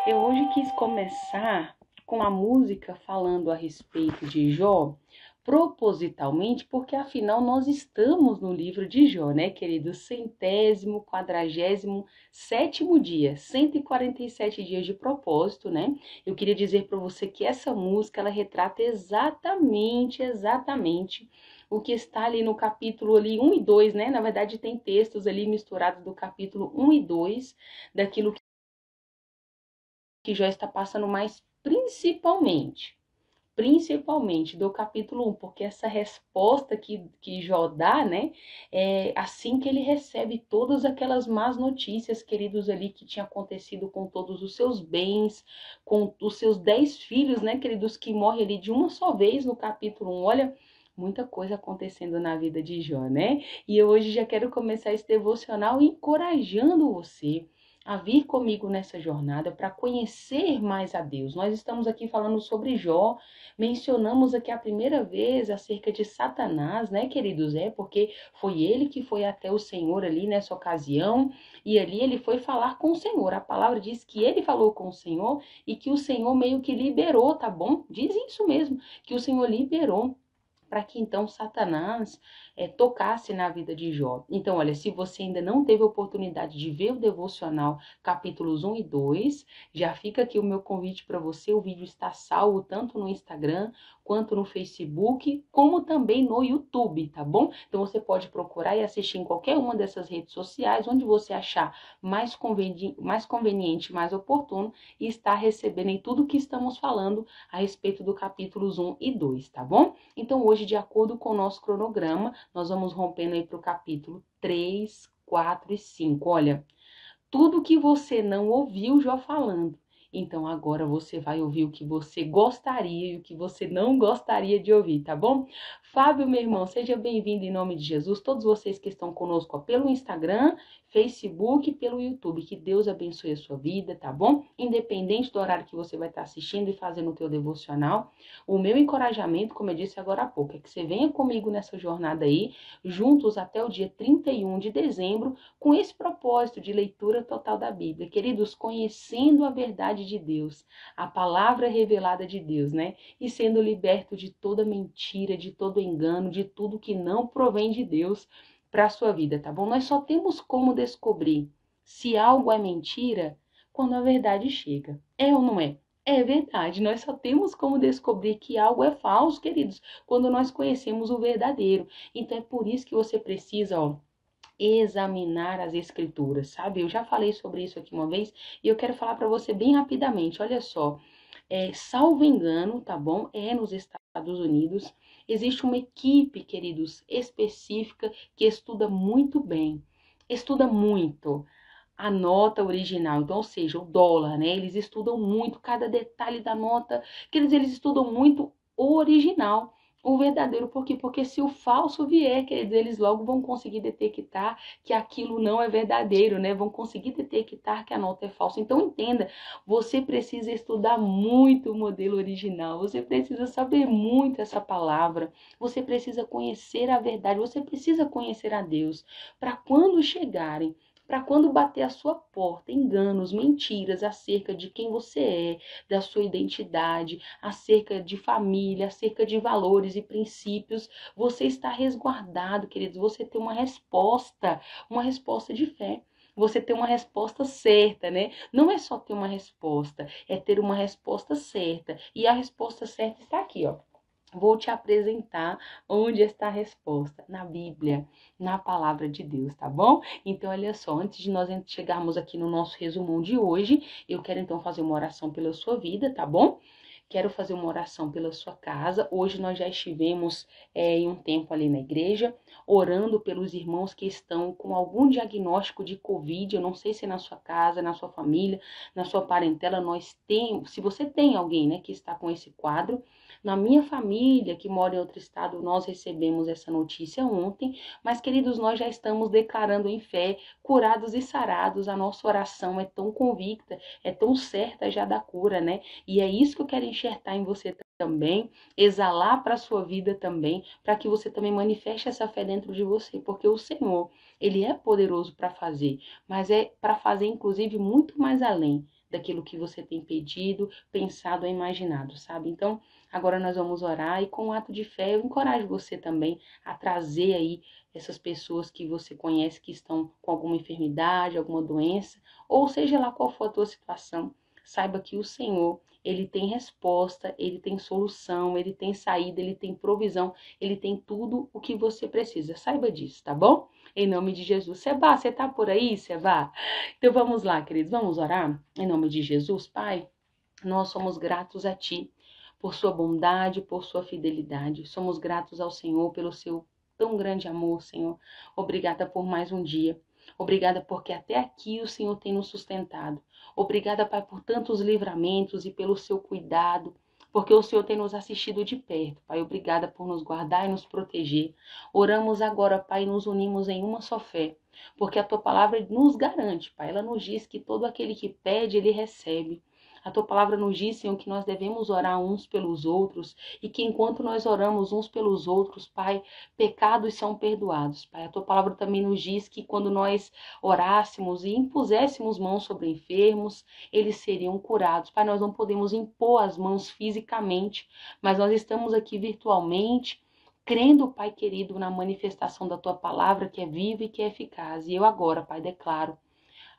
Eu hoje quis começar com a música falando a respeito de Jó, propositalmente, porque afinal nós estamos no livro de Jó, né, querido? 147º dia, 147 dias de propósito, né? Eu queria dizer para você que essa música, ela retrata exatamente o que está ali no capítulo ali 1 e 2, né? Na verdade, tem textos ali misturados do capítulo 1 e 2, daquilo que Jó está passando, mas principalmente do capítulo 1, porque essa resposta que Jó dá, né, é assim que ele recebe todas aquelas más notícias, queridos, ali que tinha acontecido com todos os seus bens, com os seus 10 filhos, né, queridos, que morrem ali de uma só vez no capítulo 1, olha, muita coisa acontecendo na vida de Jó, né? E eu hoje já quero começar esse devocional encorajando você a vir comigo nessa jornada para conhecer mais a Deus. Nós estamos aqui falando sobre Jó, mencionamos aqui a primeira vez acerca de Satanás, né, queridos? Porque foi ele que foi até o Senhor ali nessa ocasião, e ali ele foi falar com o Senhor. A palavra diz que ele falou com o Senhor e que o Senhor meio que liberou, tá bom? Diz isso mesmo, que o Senhor liberou para que então Satanás tocasse na vida de Jó. Então, olha, se você ainda não teve a oportunidade de ver o devocional capítulos 1 e 2, já fica aqui o meu convite para você. O vídeo está salvo tanto no Instagram quanto no Facebook, como também no YouTube, tá bom? Então você pode procurar e assistir em qualquer uma dessas redes sociais, onde você achar mais conveniente, mais oportuno, e estar recebendo em tudo que estamos falando a respeito do capítulos 1 e 2, tá bom? Então hoje, de acordo com o nosso cronograma, nós vamos rompendo aí para o capítulo 3, 4 e 5. Olha, tudo que você não ouviu Jó falando, então agora você vai ouvir o que você gostaria e o que você não gostaria de ouvir, tá bom? Fábio, meu irmão, seja bem-vindo em nome de Jesus. Todos vocês que estão conosco ó, pelo Instagram, Facebook e pelo YouTube. Que Deus abençoe a sua vida, tá bom? Independente do horário que você vai estar assistindo e fazendo o teu devocional, o meu encorajamento, como eu disse agora há pouco, é que você venha comigo nessa jornada aí, juntos até o dia 31 de dezembro, com esse propósito de leitura total da Bíblia. Queridos, conhecendo a verdade de Deus, a palavra revelada de Deus, né? E sendo liberto de toda mentira, de todo engano, de tudo que não provém de Deus para a sua vida, tá bom? Nós só temos como descobrir se algo é mentira quando a verdade chega. É ou não é? É verdade, nós só temos como descobrir que algo é falso, queridos, quando nós conhecemos o verdadeiro. Então é por isso que você precisa, ó, examinar as escrituras, sabe? Eu já falei sobre isso aqui uma vez e eu quero falar para você bem rapidamente. Olha só, salvo engano, tá bom? É nos Estados Unidos. Existe uma equipe, queridos, específica que estuda muito bem, estuda muito a nota original, então, ou seja, o dólar, né? Eles estudam muito cada detalhe da nota, que eles estudam muito o original, o verdadeiro. Por quê? Porque se o falso vier, queridos, eles logo vão conseguir detectar que aquilo não é verdadeiro, né? Vão conseguir detectar que a nota é falsa. Então, entenda, você precisa estudar muito o modelo original, você precisa saber muito essa palavra, você precisa conhecer a verdade, você precisa conhecer a Deus, para quando chegarem, para quando bater a sua porta, enganos, mentiras acerca de quem você é, da sua identidade, acerca de família, acerca de valores e princípios, você está resguardado, queridos, você tem uma resposta de fé. Você tem uma resposta certa, né? Não é só ter uma resposta, é ter uma resposta certa. E a resposta certa está aqui, ó. Vou te apresentar onde está a resposta, na Bíblia, na palavra de Deus, tá bom? Então, olha só, antes de nós chegarmos aqui no nosso resumão de hoje, eu quero então fazer uma oração pela sua vida, tá bom? Quero fazer uma oração pela sua casa. Hoje nós já estivemos em um tempo ali na igreja, orando pelos irmãos que estão com algum diagnóstico de Covid. Eu não sei se é na sua casa, na sua família, na sua parentela, se você tem alguém, né, que está com esse quadro. Na minha família, que mora em outro estado, nós recebemos essa notícia ontem, mas, queridos, nós já estamos declarando em fé, curados e sarados. A nossa oração é tão convicta, é tão certa já da cura, né? E é isso que eu quero enxertar em você também, exalar para a sua vida também, para que você também manifeste essa fé dentro de você, porque o Senhor Ele é poderoso para fazer, mas é para fazer, inclusive, muito mais além daquilo que você tem pedido, pensado ou imaginado, sabe? Então, agora nós vamos orar e com um ato de fé eu encorajo você também a trazer aí essas pessoas que você conhece que estão com alguma enfermidade, alguma doença, ou seja lá qual for a tua situação, saiba que o Senhor, ele tem resposta, ele tem solução, ele tem saída, ele tem provisão, ele tem tudo o que você precisa. Saiba disso, tá bom? Em nome de Jesus. Seba, você tá por aí, Seba? Então vamos lá, queridos, vamos orar? Em nome de Jesus, Pai, nós somos gratos a Ti por sua bondade, por sua fidelidade. Somos gratos ao Senhor pelo seu tão grande amor, Senhor. Obrigada por mais um dia. Obrigada porque até aqui o Senhor tem nos sustentado. Obrigada, Pai, por tantos livramentos e pelo seu cuidado, porque o Senhor tem nos assistido de perto. Pai, obrigada por nos guardar e nos proteger. Oramos agora, Pai, e nos unimos em uma só fé, porque a Tua palavra nos garante, Pai. Ela nos diz que todo aquele que pede, ele recebe. A Tua palavra nos diz, Senhor, que nós devemos orar uns pelos outros e que enquanto nós oramos uns pelos outros, Pai, pecados são perdoados, Pai. A Tua palavra também nos diz que quando nós orássemos e impuséssemos mãos sobre enfermos, eles seriam curados. Pai, nós não podemos impor as mãos fisicamente, mas nós estamos aqui virtualmente, crendo, Pai querido, na manifestação da Tua palavra que é viva e que é eficaz. E eu agora, Pai, declaro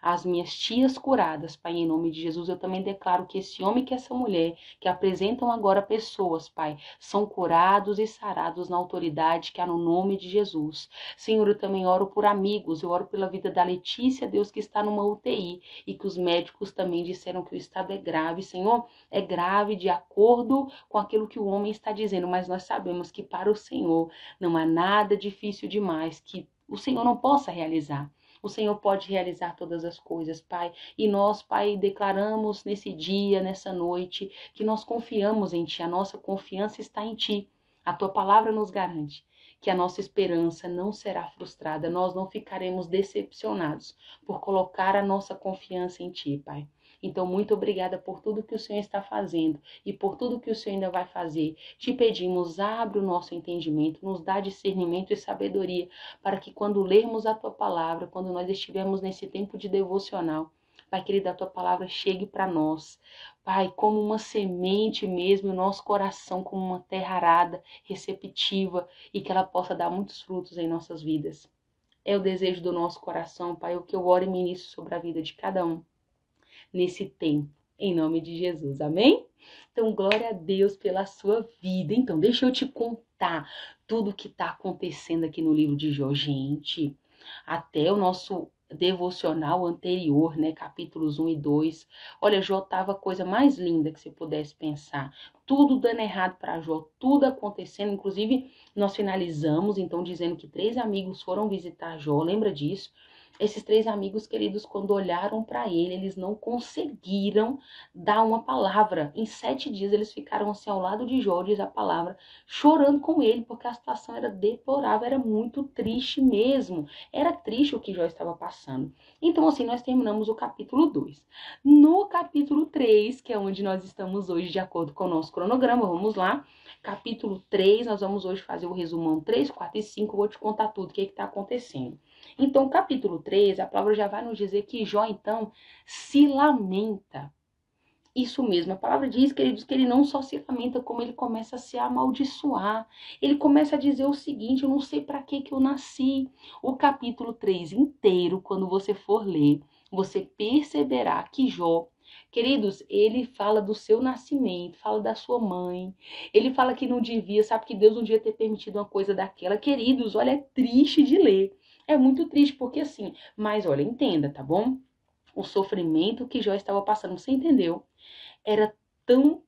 as minhas tias curadas, Pai, em nome de Jesus. Eu também declaro que esse homem e que essa mulher, que apresentam agora pessoas, Pai, são curados e sarados na autoridade que há no nome de Jesus. Senhor, eu também oro por amigos, eu oro pela vida da Letícia, Deus, que está numa UTI e que os médicos também disseram que o estado é grave. Senhor, é grave de acordo com aquilo que o homem está dizendo, mas nós sabemos que para o Senhor não há nada difícil demais que o Senhor não possa realizar. O Senhor pode realizar todas as coisas, Pai. E nós, Pai, declaramos nesse dia, nessa noite, que nós confiamos em Ti. A nossa confiança está em Ti. A Tua palavra nos garante que a nossa esperança não será frustrada. Nós não ficaremos decepcionados por colocar a nossa confiança em Ti, Pai. Então, muito obrigada por tudo que o Senhor está fazendo e por tudo que o Senhor ainda vai fazer. Te pedimos, abre o nosso entendimento, nos dá discernimento e sabedoria para que quando lermos a Tua palavra, quando nós estivermos nesse tempo de devocional, Pai querido, a Tua palavra chegue para nós, Pai, como uma semente mesmo, o nosso coração como uma terra arada, receptiva, e que ela possa dar muitos frutos em nossas vidas. É o desejo do nosso coração, Pai, o que eu oro e ministro sobre a vida de cada um nesse tempo, em nome de Jesus, amém? Então, glória a Deus pela sua vida. Então, deixa eu te contar tudo o que está acontecendo aqui no livro de Jó, gente. Até o nosso devocional anterior, né, capítulos 1 e 2. Olha, Jó tava a coisa mais linda que você pudesse pensar. Tudo dando errado para Jó, tudo acontecendo. Inclusive, nós finalizamos, então, dizendo que 3 amigos foram visitar Jó, lembra disso? Esses 3 amigos queridos, quando olharam para ele, eles não conseguiram dar uma palavra. Em 7 dias, eles ficaram assim ao lado de Jó, diz a palavra, chorando com ele, porque a situação era deplorável, era muito triste mesmo. Era triste o que Jó estava passando. Então, assim, nós terminamos o capítulo 2. No capítulo 3, que é onde nós estamos hoje, de acordo com o nosso cronograma, vamos lá. Capítulo 3, nós vamos hoje fazer o resumão 3, 4 e 5, vou te contar tudo o que está acontecendo. Então, capítulo 3, a palavra já vai nos dizer que Jó, então, se lamenta. Isso mesmo, a palavra diz, queridos, que ele não só se lamenta, como ele começa a se amaldiçoar. Ele começa a dizer o seguinte, eu não sei para que eu nasci. O capítulo 3 inteiro, quando você for ler, você perceberá que Jó, queridos, ele fala do seu nascimento, fala da sua mãe, ele fala que não devia, sabe que Deus não devia ter permitido uma coisa daquela. Queridos, olha, é triste de ler. É muito triste, porque assim, mas olha, entenda, tá bom? O sofrimento que Jó estava passando, você entendeu? Era tão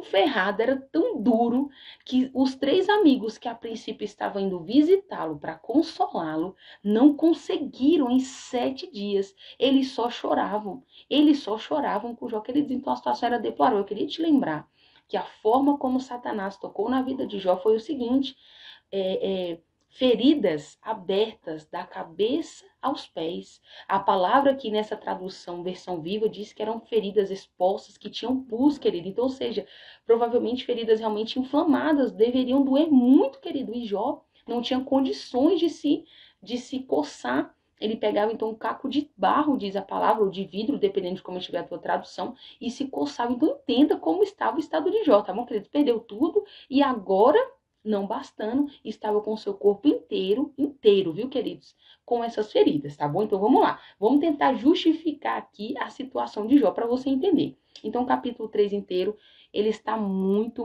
ferrado, era tão duro, que os 3 amigos que a princípio estavam indo visitá-lo para consolá-lo, não conseguiram em 7 dias. Eles só choravam com Jó, queridos. Então a situação era deplorável. Eu queria te lembrar que a forma como Satanás tocou na vida de Jó foi o seguinte, feridas abertas da cabeça aos pés. A palavra aqui nessa tradução, versão viva, diz que eram feridas expostas, que tinham pus, querido. Então, ou seja, provavelmente feridas realmente inflamadas, deveriam doer muito, querido. E Jó não tinha condições de se coçar. Ele pegava, então, um caco de barro, diz a palavra, ou de vidro, dependendo de como estiver a tua tradução, e se coçava. Então, entenda como estava o estado de Jó, tá bom, querido? Perdeu tudo e agora, não bastando, estava com o seu corpo inteiro, viu, queridos? Com essas feridas, tá bom? Então, vamos lá. Vamos tentar justificar aqui a situação de Jó para você entender. Então, o capítulo 3 inteiro, ele está muito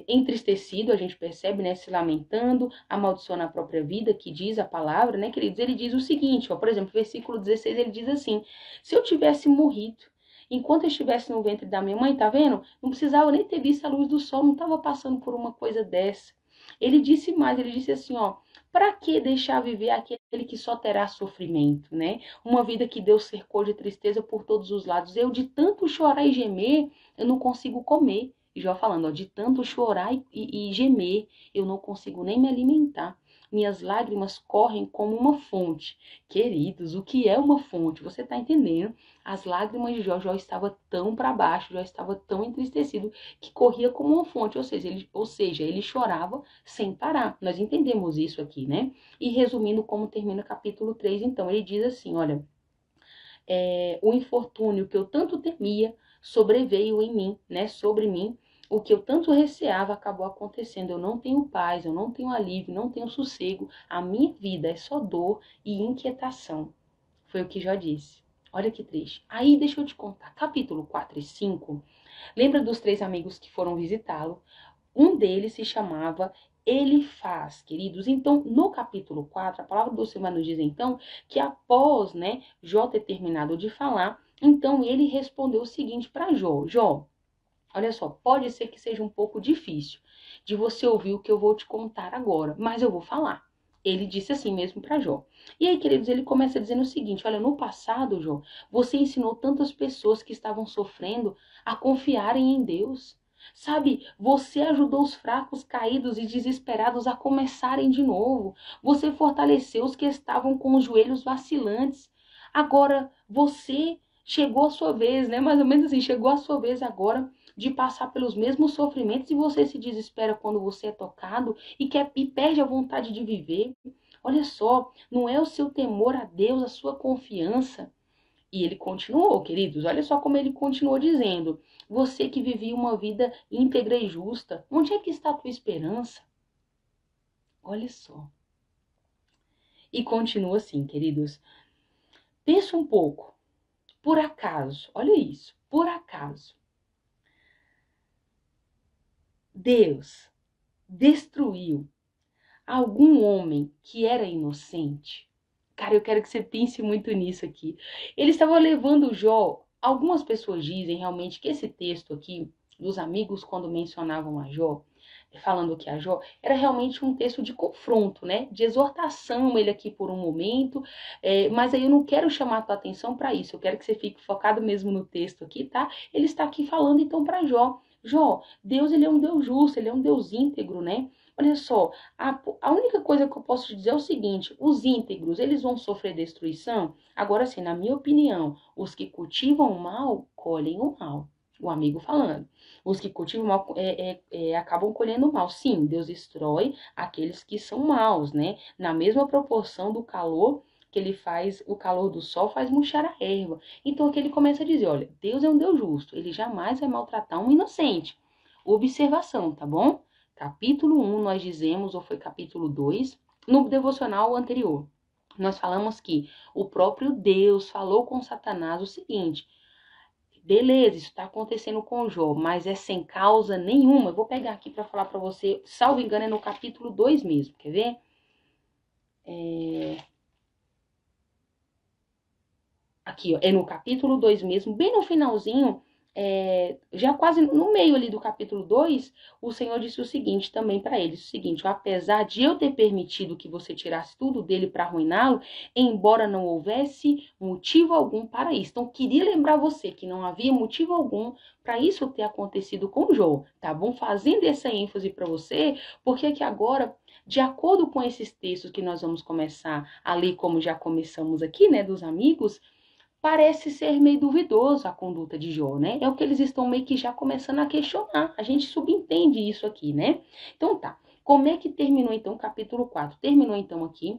entristecido, a gente percebe, né, se lamentando, amaldiçoando a própria vida, que diz a palavra, né, queridos? Ele diz o seguinte, ó, por exemplo, versículo 16, ele diz assim: se eu tivesse morrido enquanto eu estivesse no ventre da minha mãe, tá vendo? Não precisava nem ter visto a luz do sol, não estava passando por uma coisa dessa. Ele disse mais, ele disse assim, ó: para que deixar viver aquele que só terá sofrimento, né? Uma vida que Deus cercou de tristeza por todos os lados. Eu, de tanto chorar e gemer, eu não consigo comer. E Jó falando, ó, de tanto chorar e gemer, eu não consigo nem me alimentar. Minhas lágrimas correm como uma fonte. Queridos, o que é uma fonte? Você tá entendendo? As lágrimas de Jó estava tão para baixo, Jó estava tão entristecido que corria como uma fonte, ou seja, ele chorava sem parar. Nós entendemos isso aqui, né? E resumindo como termina o capítulo 3, então, ele diz assim, olha, o infortúnio que eu tanto temia sobreveio em mim, né, sobre mim. O que eu tanto receava acabou acontecendo. Eu não tenho paz, eu não tenho alívio, não tenho sossego. A minha vida é só dor e inquietação. Foi o que Jó disse. Olha que triste. Aí, deixa eu te contar. Capítulo 4 e 5. Lembra dos 3 amigos que foram visitá-lo? Um deles se chamava Elifaz, queridos. Então, no capítulo 4, a palavra do Senhor nos diz, então, que após, né, Jó ter terminado de falar, então ele respondeu o seguinte para Jó. Jó, olha só, pode ser que seja um pouco difícil de você ouvir o que eu vou te contar agora, mas eu vou falar. Ele disse assim mesmo para Jó. E aí, queridos, ele começa dizendo o seguinte, olha, no passado, Jó, você ensinou tantas pessoas que estavam sofrendo a confiarem em Deus. Sabe, você ajudou os fracos, caídos e desesperados a começarem de novo. Você fortaleceu os que estavam com os joelhos vacilantes. Agora, você chegou a sua vez, né? Mais ou menos assim, chegou a sua vez agora de passar pelos mesmos sofrimentos e você se desespera quando você é tocado e perde a vontade de viver. Olha só, não é o seu temor a Deus, a sua confiança. E ele continuou, queridos, olha só como ele continuou dizendo: você que vivia uma vida íntegra e justa, onde é que está a tua esperança? Olha só. E continua assim, queridos. Pensa um pouco. Por acaso, olha isso, por acaso, Deus destruiu algum homem que era inocente? Cara, eu quero que você pense muito nisso aqui. Ele estava levando Jó. Algumas pessoas dizem realmente que esse texto aqui, dos amigos, quando mencionavam a Jó, falando que a Jó, era realmente um texto de confronto, né? De exortação, ele aqui por um momento. Mas aí eu não quero chamar a tua atenção para isso. Eu quero que você fique focado mesmo no texto aqui, tá? Ele está aqui falando então para Jó. Jó, Deus, ele é um Deus justo, ele é um Deus íntegro, né? Olha só, a única coisa que eu posso te dizer é o seguinte: os íntegros, eles vão sofrer destruição? Agora sim, na minha opinião, os que cultivam o mal, colhem o mal. O amigo falando. Os que cultivam o mal acabam colhendo o mal. Sim, Deus destrói aqueles que são maus, né? Na mesma proporção do calor que ele faz, o calor do sol faz murchar a erva. Então aqui ele começa a dizer, olha, Deus é um Deus justo, ele jamais vai maltratar um inocente. Observação, tá bom? Capítulo 1, nós dizemos, ou foi capítulo 2, no devocional anterior, nós falamos que o próprio Deus falou com Satanás o seguinte: beleza, isso está acontecendo com Jó, mas é sem causa nenhuma. Eu vou pegar aqui para falar para você, salvo engano, é no capítulo 2 mesmo, quer ver? Aqui, ó, é no capítulo 2 mesmo, bem no finalzinho, já quase no meio ali do capítulo 2, o Senhor disse o seguinte também para eles, o seguinte: apesar de eu ter permitido que você tirasse tudo dele para arruiná-lo, embora não houvesse motivo algum para isso. Então, queria lembrar você que não havia motivo algum para isso ter acontecido com Jó, tá bom? Fazendo essa ênfase para você, porque aqui agora, de acordo com esses textos que nós vamos começar a ler, como já começamos aqui, né, dos amigos, parece ser meio duvidoso a conduta de Jó, né? É o que eles estão meio que já começando a questionar. A gente subentende isso aqui, né? Então tá. Como é que terminou então o capítulo 4? Terminou então aqui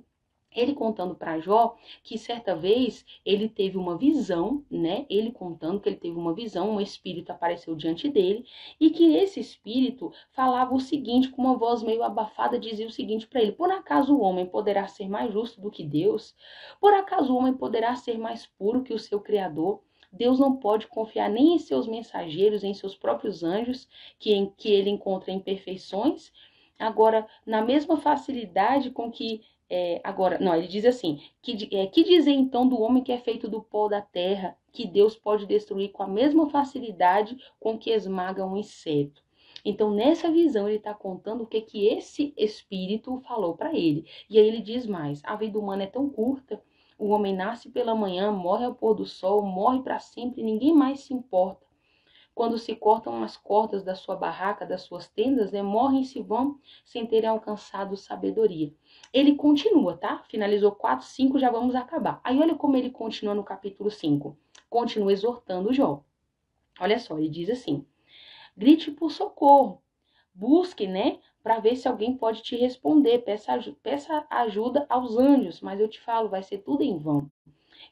ele contando para Jó que certa vez ele teve uma visão, né? Ele contando que ele teve uma visão, um espírito apareceu diante dele e que esse espírito falava o seguinte, com uma voz meio abafada, dizia o seguinte para ele: por acaso o homem poderá ser mais justo do que Deus? Por acaso o homem poderá ser mais puro que o seu Criador? Deus não pode confiar nem em seus mensageiros, em seus próprios anjos, que ele encontra imperfeições? Agora, na mesma facilidade com que agora, não, ele diz assim, que dizer então do homem que é feito do pó da terra, que Deus pode destruir com a mesma facilidade com que esmaga um inseto? Então, nessa visão, ele está contando o que esse espírito falou para ele. E aí ele diz mais, a vida humana é tão curta, o homem nasce pela manhã, morre ao pôr do sol, morre para sempre, ninguém mais se importa. Quando se cortam as cordas da sua barraca, das suas tendas, né, morrem e se vão sem terem alcançado sabedoria. Ele continua, tá? Finalizou 4, 5, já vamos acabar. Aí olha como ele continua no capítulo 5. Continua exortando Jó. Olha só, ele diz assim: grite por socorro, busque, né, para ver se alguém pode te responder, peça ajuda aos anjos, mas eu te falo, vai ser tudo em vão.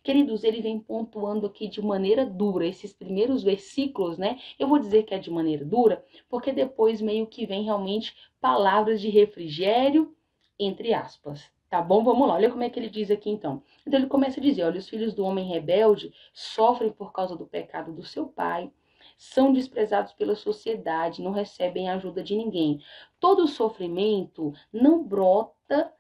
Queridos, ele vem pontuando aqui de maneira dura esses primeiros versículos, né? Eu vou dizer que é de maneira dura, porque depois meio que vem realmente palavras de refrigério, entre aspas. Tá bom? Vamos lá, olha como é que ele diz aqui então. Então ele começa a dizer, olha, os filhos do homem rebelde sofrem por causa do pecado do seu pai, são desprezados pela sociedade, não recebem ajuda de ninguém. Todo sofrimento não brota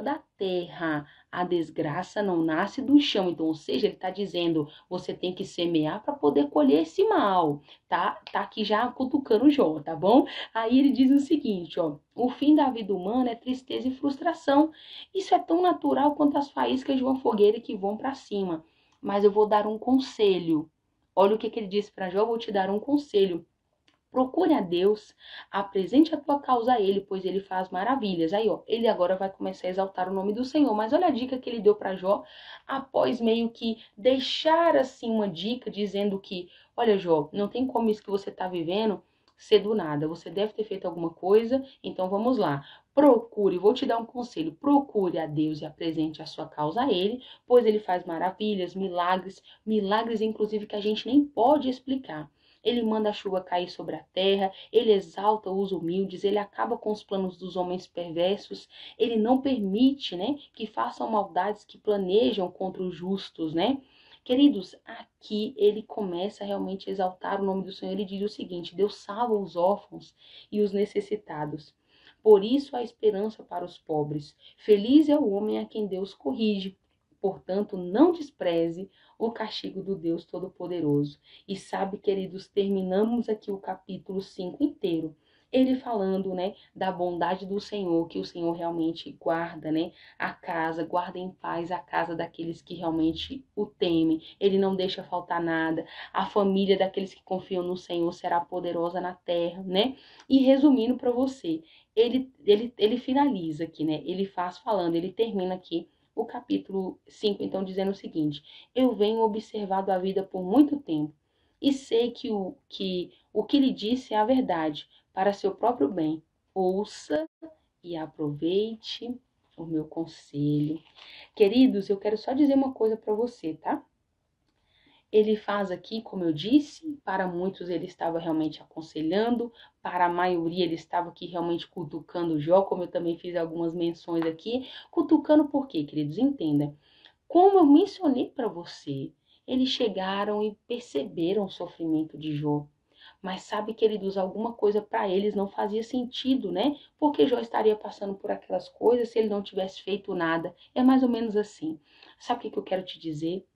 da terra. A desgraça não nasce do chão. Então, ou seja, ele está dizendo, você tem que semear para poder colher esse mal, tá? Tá aqui já cutucando o Jó, tá bom? Aí ele diz o seguinte, ó, o fim da vida humana é tristeza e frustração. Isso é tão natural quanto as faíscas de uma fogueira que vão para cima. Mas eu vou dar um conselho. Olha o que ele disse para Jó, eu vou te dar um conselho. Procure a Deus, apresente a tua causa a Ele, pois Ele faz maravilhas. Aí, ó, ele agora vai começar a exaltar o nome do Senhor. Mas olha a dica que ele deu para Jó, após meio que deixar assim uma dica, dizendo que, olha, Jó, não tem como isso que você está vivendo ser do nada. Você deve ter feito alguma coisa, então vamos lá. Procure, vou te dar um conselho, procure a Deus e apresente a sua causa a Ele, pois Ele faz maravilhas, milagres inclusive que a gente nem pode explicar. Ele manda a chuva cair sobre a terra, ele exalta os humildes, ele acaba com os planos dos homens perversos, ele não permite, né, que façam maldades que planejam contra os justos, né? Queridos, aqui ele começa realmente a exaltar o nome do Senhor. Ele diz o seguinte: Deus salva os órfãos e os necessitados. Por isso há esperança para os pobres. Feliz é o homem a quem Deus corrige. Portanto, não despreze o castigo do Deus Todo-Poderoso. E sabe, queridos, terminamos aqui o capítulo 5 inteiro. Ele falando, né, da bondade do Senhor, que o Senhor realmente guarda, né, a casa, guarda em paz a casa daqueles que realmente o temem. Ele não deixa faltar nada. A família daqueles que confiam no Senhor será poderosa na terra, né? E resumindo para você, ele finaliza aqui, né? Ele faz falando, ele termina aqui o capítulo 5, então, dizendo o seguinte: eu venho observado a vida por muito tempo e sei que o que lhe disse é a verdade, para seu próprio bem. Ouça e aproveite o meu conselho. Queridos, eu quero só dizer uma coisa para você, tá? Ele faz aqui, como eu disse, para muitos ele estava realmente aconselhando, para a maioria ele estava aqui realmente cutucando Jó, como eu também fiz algumas menções aqui. Cutucando por quê, queridos? Entenda. Como eu mencionei para você, eles chegaram e perceberam o sofrimento de Jó. Mas sabe, queridos, alguma coisa para eles não fazia sentido, né? Porque Jó estaria passando por aquelas coisas se ele não tivesse feito nada. É mais ou menos assim. Sabe o que eu quero te dizer?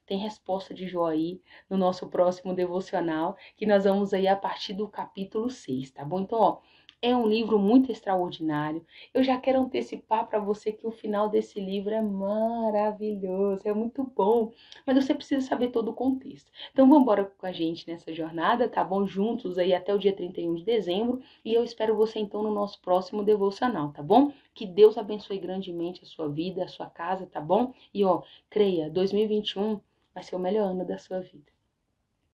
Tem resposta de Jó aí no nosso próximo devocional, que nós vamos aí a partir do capítulo 6, tá bom? Então, ó, é um livro muito extraordinário. Eu já quero antecipar para você que o final desse livro é maravilhoso, é muito bom, mas você precisa saber todo o contexto. Então, vamos embora com a gente nessa jornada, tá bom? Juntos aí até o dia 31 de dezembro, e eu espero você então no nosso próximo devocional, tá bom? Que Deus abençoe grandemente a sua vida, a sua casa, tá bom? E ó, creia, 2021 vai ser o melhor ano da sua vida.